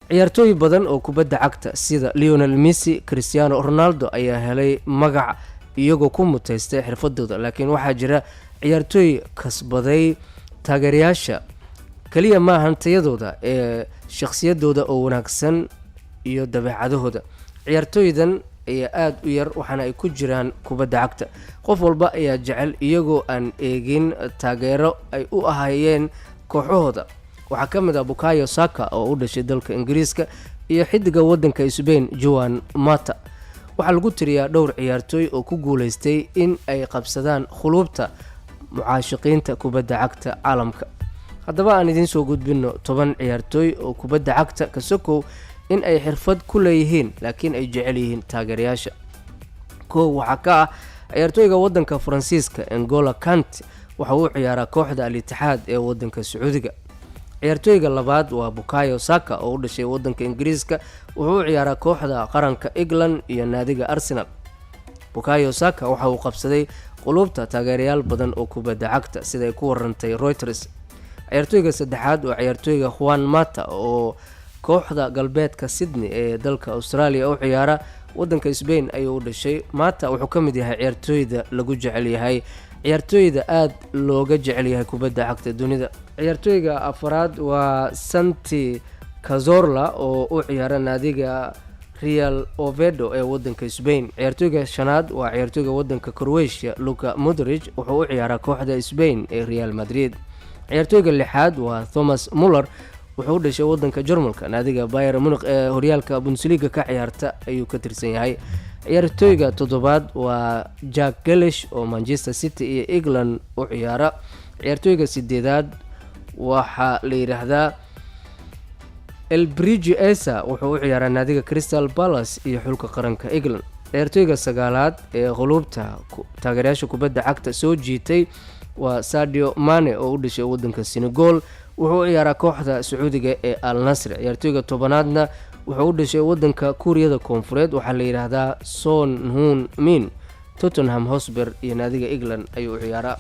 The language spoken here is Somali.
ciyaartooy badan oo kubadda cagta sida Lionel Messi, Cristiano Ronaldo ayaa helay magac iyagoo ku mutaystay xirfadooda, laakiin waxaa jira ciyaartooy kasbaday taageerayaasha kaliya ma ahan tayadooda ee shakhsiyadooda oo wanaagsan iyo dabeecadahooda. ciyaartooydan ayaa aad u yar waxaana ay ku jiraan kubadda cagta. qof walba ayaa jecel iyagoo aan eegin taageero ay u ahayeen kooxahooda. waxaa ka mid ah Bukayo Saka oo u dhashay dalka Ingiriiska iyo xidiga wadanka Spain Juan Mata. waxaa lagu tiriyaa dhowr ciyaartooy oo ku guuleystay in ay qabsadaan khuluubta mucaashiqiinta kubadda cagta caalamka. haddaba aan idiin soo gudbino 10 ciyaartooy oo kubadda cagta ka sokow in ay xirfad ku leeyihiin laakiin ay jecel yihiin taageerayaasha. waxaa ka ah ciyaartooyga wadanka Faransiiska N'Golo Kante, waxa uu ciyaaraa kooxda Al Ittihad ee wadanka Sacuudiga. ciyaartooyga labaad waa Bukayo Saka oo u dhashay wadanka Ingiriiska, wuxuu u ciyaaraa kooxda qaranka England iyo naadiga Arsenal. Bukayo Saka waxa uu qabsaday qulubta taageerayaal badan oo kubadda cagta sida ay ku warantay Reuters. ciyaartooyga saddexaad waa ciyaartooyga Juan Mata oo kooxda galbeedka Sydney ee dalka Australia u ciyaara, wadanka Spain ayuu u dhashay. Mata wuxuu ka mid yahay ciyaartooyda lagu jecel yahay ciyaartooyda aad looga jecel yahay kubadda cagta dunida. ciyaartooyga afraad waa Santi Cazorla oo u ciyaara naadiga Real Oviedo ee wadanka Spain. ciyaartooyga shanaad waa ciyaartooyga wadanka Croatia Luka Modric, wuxuu u ciyaaraa kooxda Spain ee Real Madrid. ciyaartooyga lixaad waa Thomas Muller, wuxuu u dhashay wadanka Jarmalka, naadiga Bayern Munich ee horyaalka Bundesliga ka ciyaarta ayuu ka tirsan yahay. ciyaartooyga toddobaad waa Jack Grealish oo Manchester City iyo England u ciyaara. ciyaartooyga sideedaad waxaa la yiraahdaa Elbridge Esa, wuxuu u ciyaaraa naadiga Crystal Palace iyo xulka qaranka England. ciyaartooyga sagaalaad ee qulubta taageerayaasha kubadda cagta soo jiitay waa Sadio Mane oo u dhashay wadanka Senegal, wuxuu u ciyaaraa kooxda Sacuudiga ee Al Nassr. ciyaartooyga tobanaadna wuxuu u dhashay wadanka Kuuriyada Koonfureed, waxaa la yiraahdaa Son Heung-min, Tottenham Hotspur iyo naadiga England ayuu u ciyaaraa.